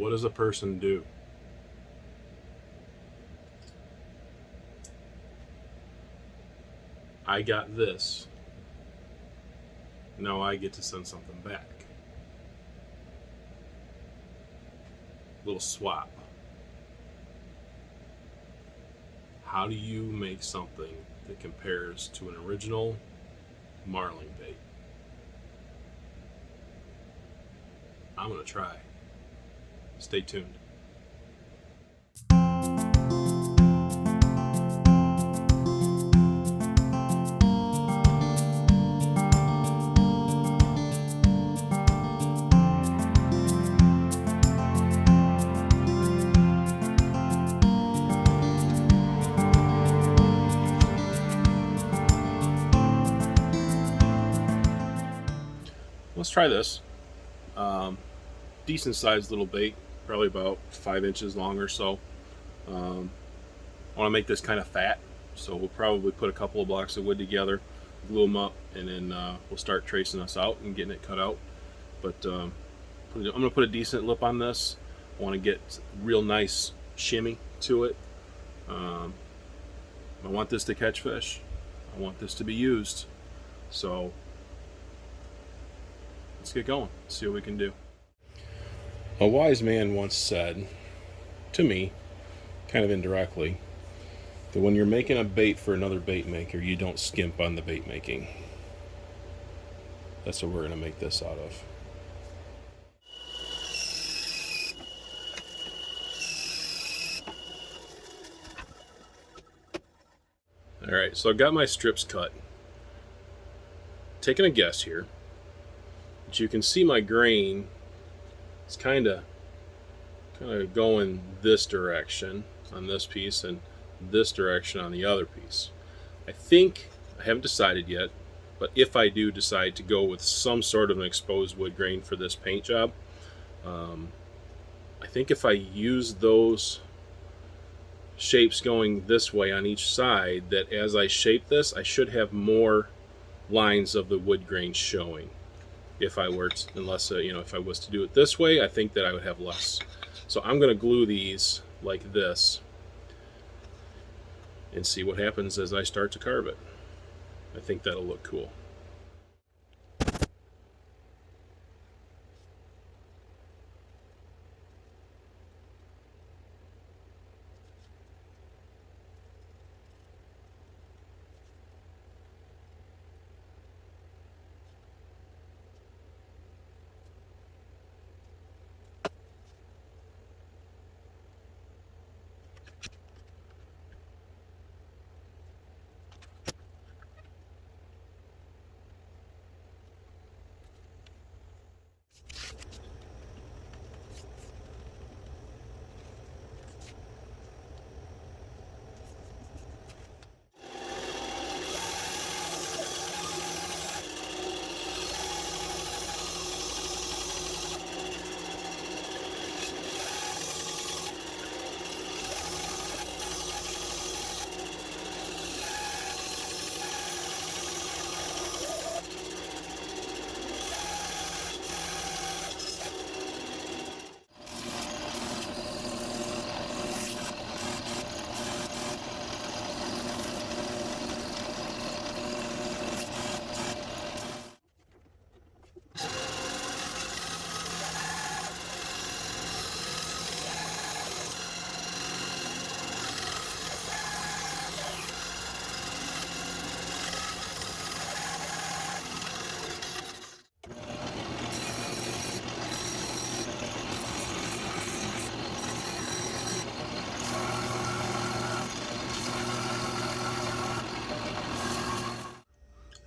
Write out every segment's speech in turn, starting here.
What does a person do? I got this. Now I get to send something back. Little swap. How do you make something that compares to an original marling bait? I'm going to try. Stay tuned. Let's try this. Decent sized little bait, probably about 5 inches long or so. I want to make this kind of fat, so we'll probably put a couple of blocks of wood together, glue them up, and then we'll start tracing this out and getting it cut out. But I'm going to put a decent lip on this. I want to get real nice shimmy to it. I want this to catch fish. I want this to be used. So let's get going, see what we can do. A wise man once said to me, kind of indirectly, that when you're making a bait for another bait maker, you don't skimp on the bait making. That's what we're going to make this out of. Alright, so I've got my strips cut. Taking a guess here, but you can see my grain is kind of going this direction on this piece and this direction on the other piece. I think, I haven't decided yet, but if I do decide to go with some sort of an exposed wood grain for this paint job, I think if I use those shapes going this way on each side, that as I shape this, I should have more lines of the wood grain showing. If I were to, unless if I was to do it this way, I think that I would have less. So I'm going to glue these like this and see what happens as I start to carve it. I think that'll look cool.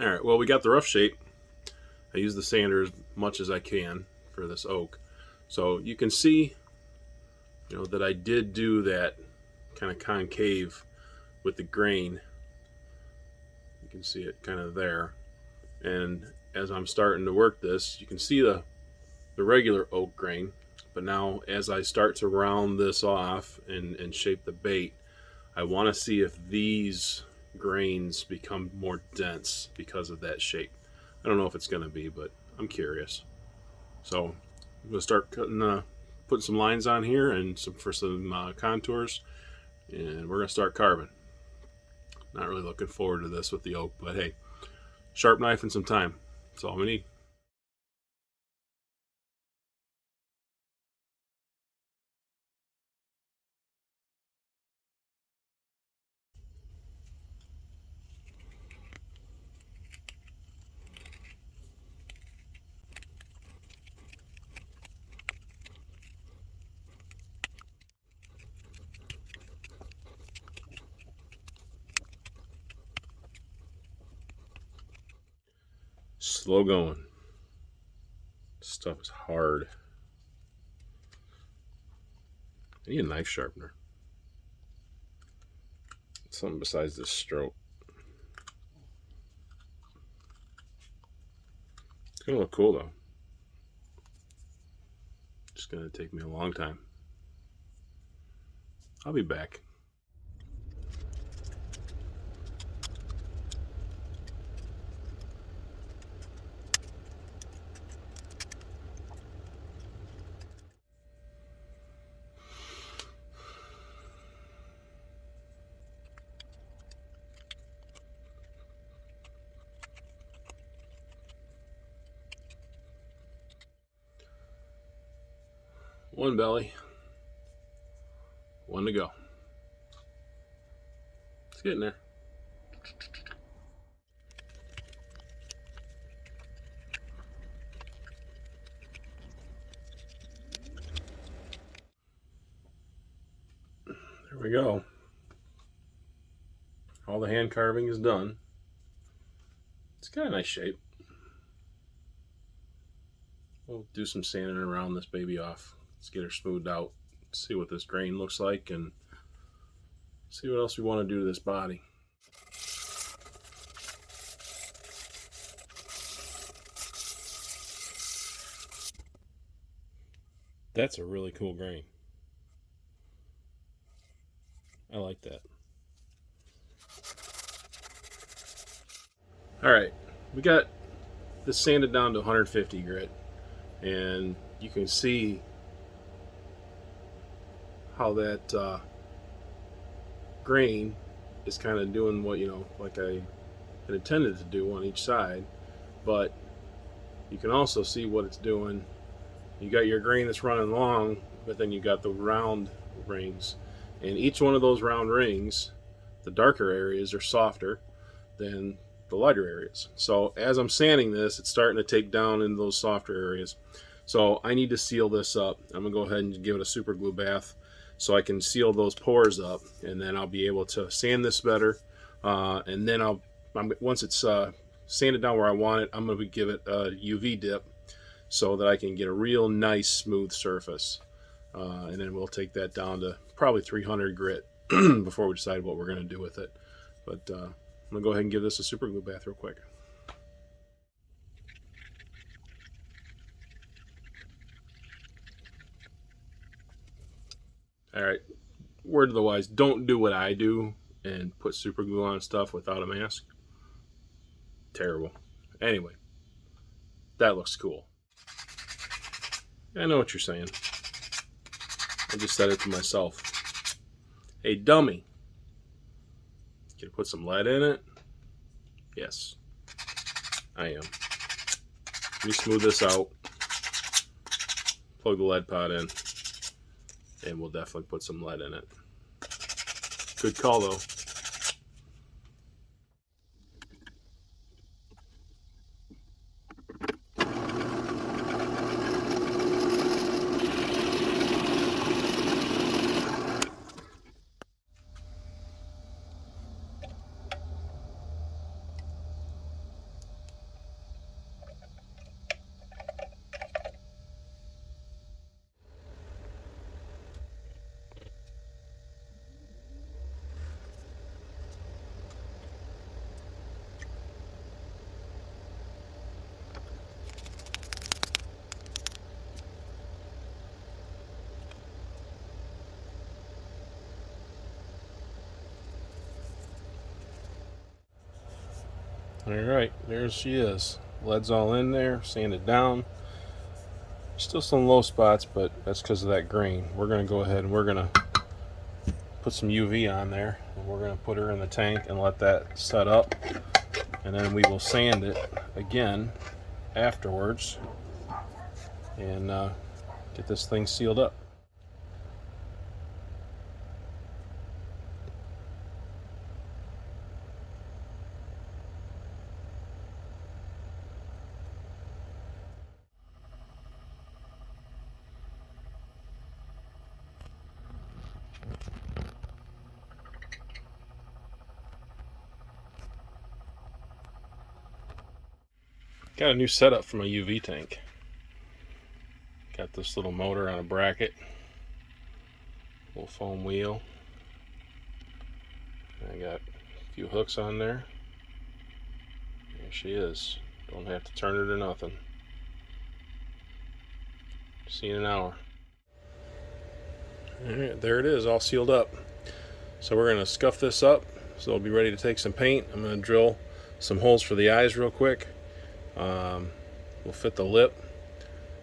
Alright, well, we got the rough shape. I use the sander as much as I can for this oak. So you can see, that I did do that kind of concave with the grain. You can see it kind of there. And as I'm starting to work this, you can see the regular oak grain. But now as I start to round this off and shape the bait, I want to see if these grains become more dense because of that shape. I don't know if it's going to be, but I'm curious. So I'm going to start putting putting some lines on here and some contours, and we're gonna start carving. Not really looking forward to this with the oak, but hey, sharp knife and some time. That's all we need. Slow going. Stuff is hard. I need a knife sharpener. Something besides this stroke. It's gonna look cool though. It's gonna take me a long time. I'll be back. One belly. One to go. It's getting there. There we go. All the hand carving is done. It's got a nice shape. We'll do some sanding around this baby off. Let's get her smoothed out. See what this grain looks like and see what else we want to do to this body. That's a really cool grain. I like that. Alright, we got this sanded down to 150 grit, and you can see how that grain is kind of doing what, like I had intended to do on each side, but you can also see what it's doing. You got your grain that's running long, but then you got the round rings, and each one of those round rings, the darker areas are softer than the lighter areas. So as I'm sanding this, it's starting to take down in those softer areas. So I need to seal this up. I'm gonna go ahead and give it a super glue bath so I can seal those pores up, and then I'll be able to sand this better. And then once it's sanded down where I want it, I'm gonna give it a UV dip so that I can get a real nice smooth surface. And then we'll take that down to probably 300 grit before we decide what we're gonna do with it. But I'm gonna go ahead and give this a super glue bath real quick. All right, word of the wise, don't do what I do and put super glue on stuff without a mask. Terrible. Anyway, that looks cool. I know what you're saying. I just said it to myself. Hey, dummy. Can you put some lead in it? Yes, I am. Let me smooth this out. Plug the lead pot in. And we'll definitely put some lead in it. Good call, though. All right, there she is. Lead's all in there, sanded down. Still some low spots, but that's because of that grain. We're going to go ahead and we're going to put some UV on there, and we're going to put her in the tank and let that set up, and then we will sand it again afterwards and get this thing sealed up. Got a new setup for my UV tank. Got this little motor on a bracket, little foam wheel. I got a few hooks on there. There she is. Don't have to turn it or nothing. See you in an hour. Alright, there it is, all sealed up. So we're going to scuff this up so it'll be ready to take some paint. I'm going to drill some holes for the eyes real quick. We'll fit the lip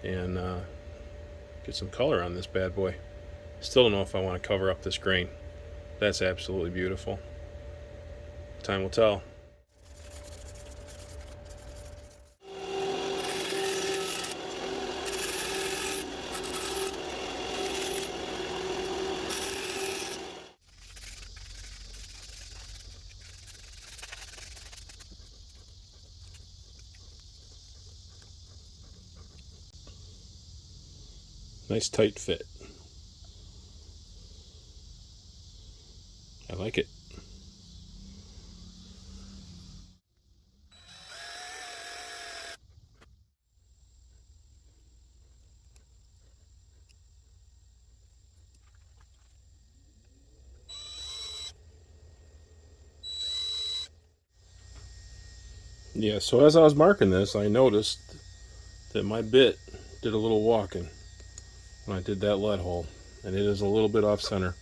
and get some color on this bad boy. Still don't know if I want to cover up this grain. That's absolutely beautiful. Time will tell. Nice tight fit. I like it. Yeah, so as I was marking this, I noticed that my bit did a little walking when I did that lead hole, and it is a little bit off center.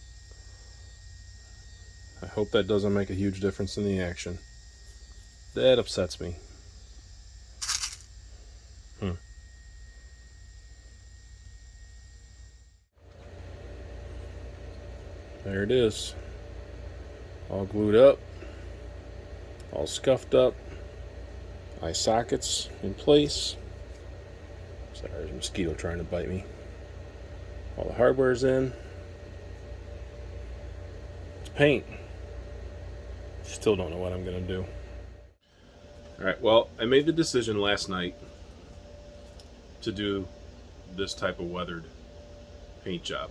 I hope that doesn't make a huge difference in the action. That upsets me. There it is. All glued up, all scuffed up, eye sockets in place. Sorry, there's a mosquito trying to bite me. All the hardware's in. It's paint. Still don't know what I'm gonna do. Alright, well, I made the decision last night to do this type of weathered paint job.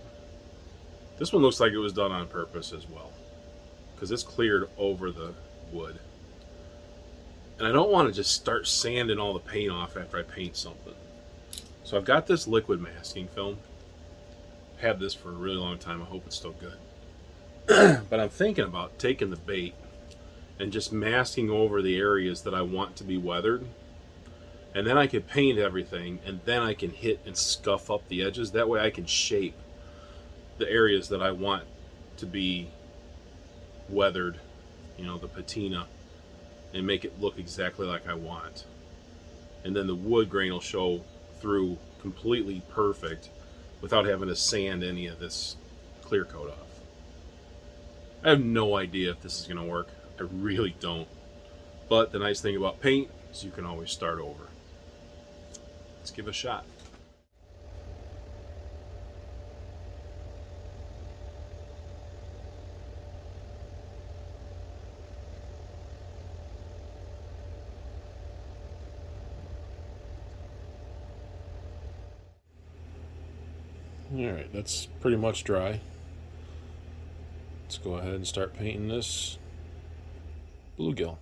This one looks like it was done on purpose as well, because it's cleared over the wood. And I don't want to just start sanding all the paint off after I paint something. So I've got this liquid masking film. I've had this for a really long time. I hope it's still good. But I'm thinking about taking the bait and just masking over the areas that I want to be weathered. And then I can paint everything, and then I can hit and scuff up the edges. That way I can shape the areas that I want to be weathered, you know, the patina, and make it look exactly like I want. And then the wood grain will show through completely perfect without having to sand any of this clear coat off. I have no idea if this is going to work. I really don't. But the nice thing about paint is you can always start over. Let's give it a shot. Alright, that's pretty much dry. Let's go ahead and start painting this bluegill.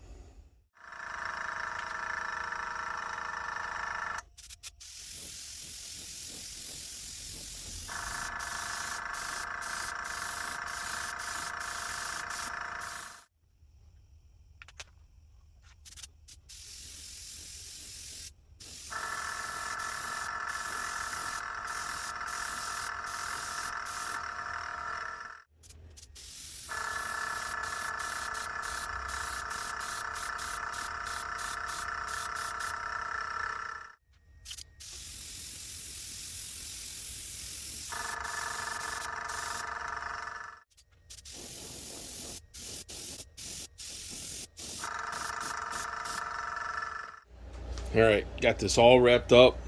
All right, got this all wrapped up.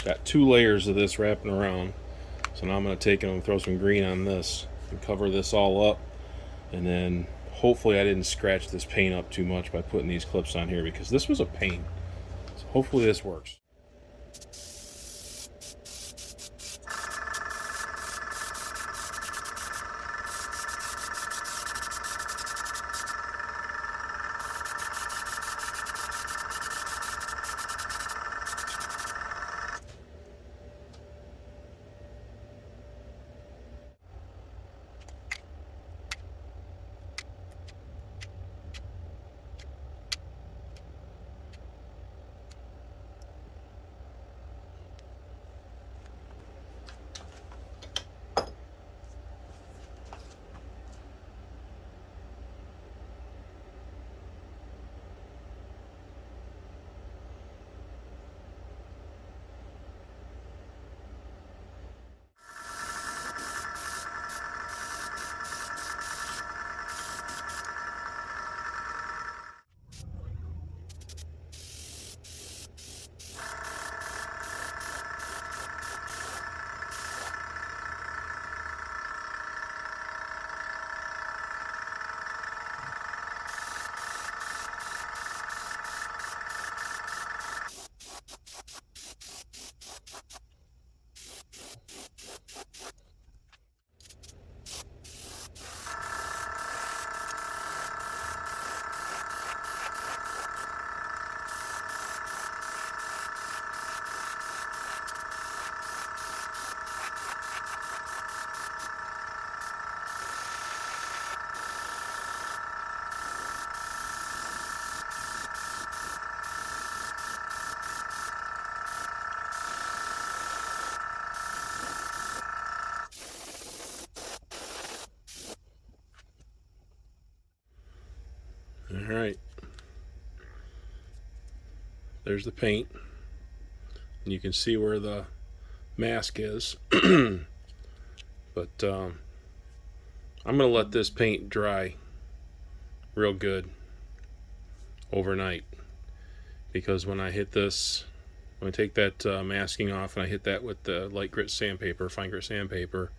Got 2 layers of this wrapping around. So now I'm going to take it and throw some green on this and cover this all up. And then hopefully I didn't scratch this paint up too much by putting these clips on here, because this was a pain. So hopefully this works. All right, there's the paint, and you can see where the mask is. But I'm going to let this paint dry real good overnight, because when I hit this, when I take that masking off and I hit that with the light grit sandpaper, fine grit sandpaper,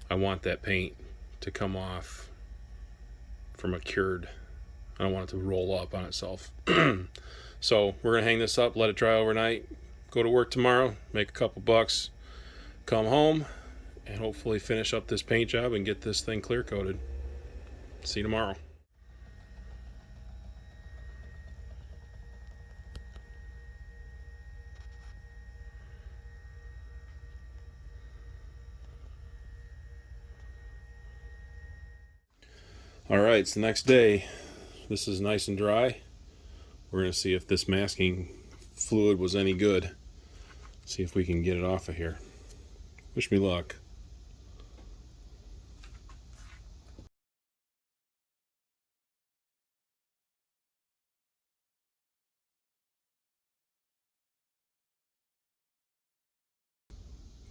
I want that paint to come off from a cured. I don't want it to roll up on itself. So we're going to hang this up, let it dry overnight, go to work tomorrow, make a couple bucks, come home, and hopefully finish up this paint job and get this thing clear coated. See you tomorrow. All right, it's the next day. This is nice and dry. We're going to see if this masking fluid was any good. See if we can get it off of here. Wish me luck.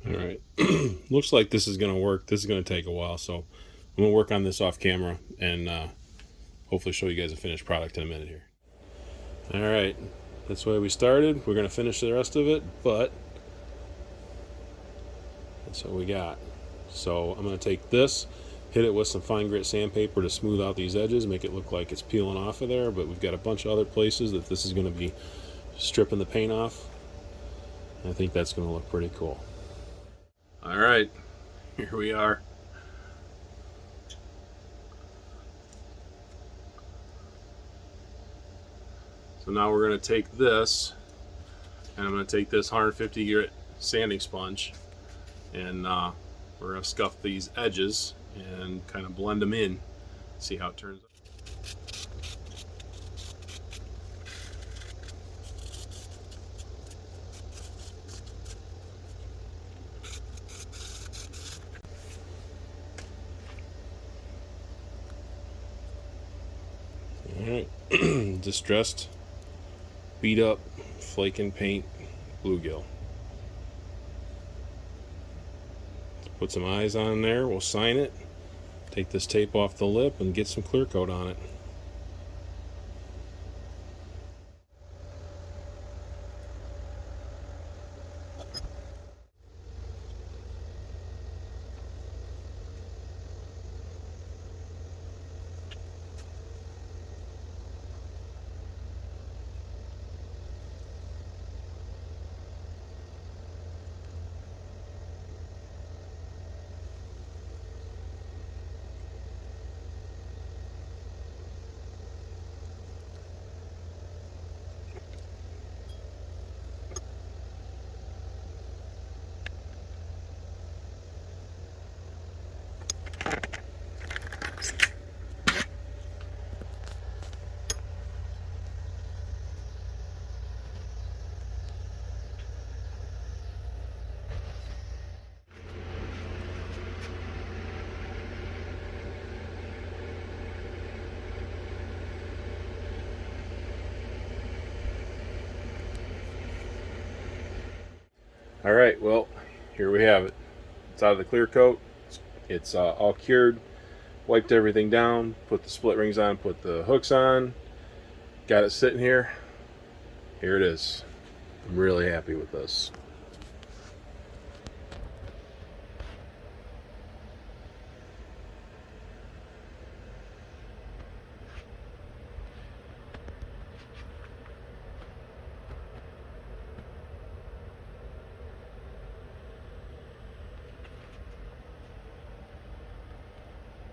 All right. Looks like this is going to work. This is going to take a while, so I'm going to work on this off camera and hopefully show you guys a finished product in a minute here. All right. That's the way we started. We're going to finish the rest of it, but that's what we got. So I'm going to take this, hit it with some fine grit sandpaper to smooth out these edges, make it look like it's peeling off of there, but we've got a bunch of other places that this is going to be stripping the paint off. I think that's going to look pretty cool. All right, here we are. So now we're going to take this, and I'm going to take this 150 grit sanding sponge, and we're going to scuff these edges and kind of blend them in, see how it turns out. Alright, distressed, beat up, flaking paint, bluegill. Put some eyes on there, we'll sign it, take this tape off the lip and get some clear coat on it. All right, well, here we have it. It's out of the clear coat. It's all cured. Wiped everything down, put the split rings on, put the hooks on, got it sitting here. Here it is. I'm really happy with this.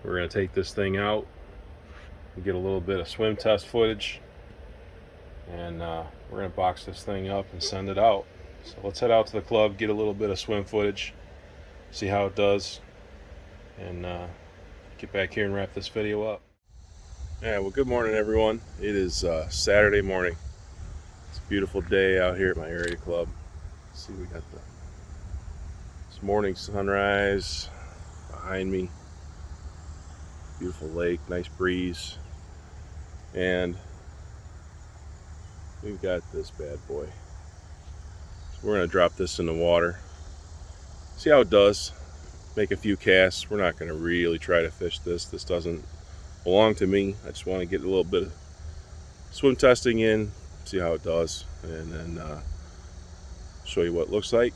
We're going to take this thing out and get a little bit of swim test footage, and we're going to box this thing up and send it out. So let's head out to the club, get a little bit of swim footage, see how it does, and get back here and wrap this video up. Yeah, well, good morning, everyone. It is Saturday morning. It's a beautiful day out here at my area club. Let's see, we got this morning sunrise behind me. Beautiful lake, nice breeze, and we've got this bad boy. So we're going to drop this in the water, see how it does, make a few casts. We're not going to really try to fish this. This doesn't belong to me. I just want to get a little bit of swim testing in, see how it does, and then show you what it looks like.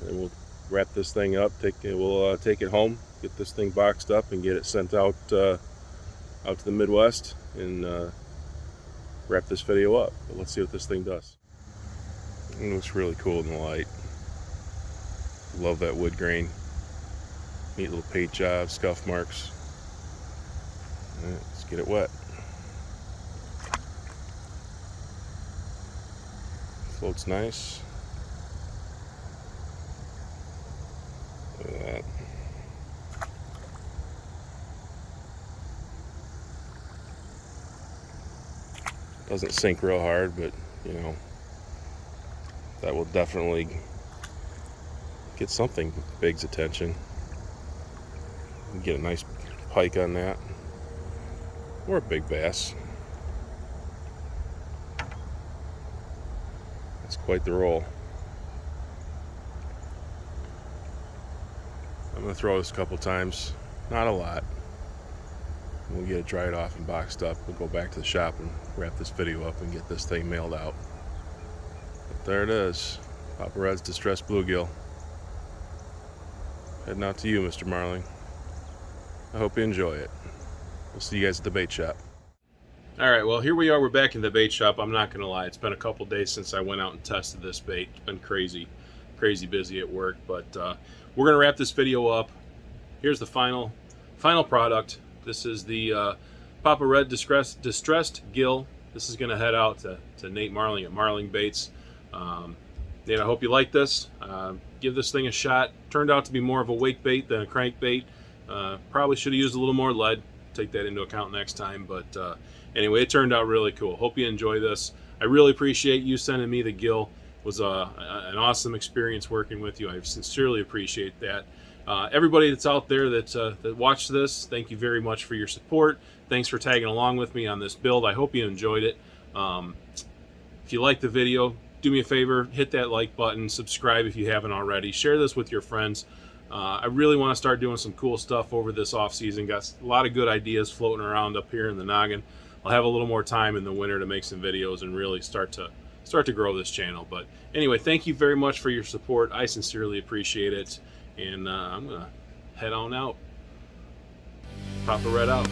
And we'll wrap this thing up. We'll take it home, get this thing boxed up, and get it sent out to the Midwest, and wrap this video up. But let's see what this thing does. It looks really cool in the light. Love that wood grain. Neat little paint job, scuff marks. All right, let's get it wet. Floats nice. Look at that. Doesn't sink real hard, but you know, that will definitely get something big's attention. Get a nice pike on that, or a big bass. That's quite the roll. I'm going to throw this a couple times, not a lot. We'll get it dried off and boxed up. We'll go back to the shop and wrap this video up and get this thing mailed out. But there it is, Papa Red's Distressed Bluegill. Heading out to you, Mr. Marling. I hope you enjoy it. We'll see you guys at the bait shop. All right, well, here we are. We're back in the bait shop. I'm not going to lie. It's been a couple days since I went out and tested this bait. It's been crazy busy at work. But we're going to wrap this video up. Here's the final product. This is the Papa Red Distressed Gill. This is going to head out to Nate Marling at Marling Baits. Nate, I hope you like this. Give this thing a shot. Turned out to be more of a wake bait than a crank bait. Probably should have used a little more lead. Take that into account next time. But anyway, it turned out really cool. Hope you enjoy this. I really appreciate you sending me the Gill. It was an awesome experience working with you. I sincerely appreciate that. Everybody that's out there that watched this, thank you very much for your support. Thanks for tagging along with me on this build. I hope you enjoyed it. If you liked the video, do me a favor, hit that like button, subscribe if you haven't already, share this with your friends. I really want to start doing some cool stuff over this off season. Got a lot of good ideas floating around up here in the noggin. I'll have a little more time in the winter to make some videos and really start to grow this channel. But anyway, thank you very much for your support. I sincerely appreciate it. And I'm going to head on out. Papa Red out.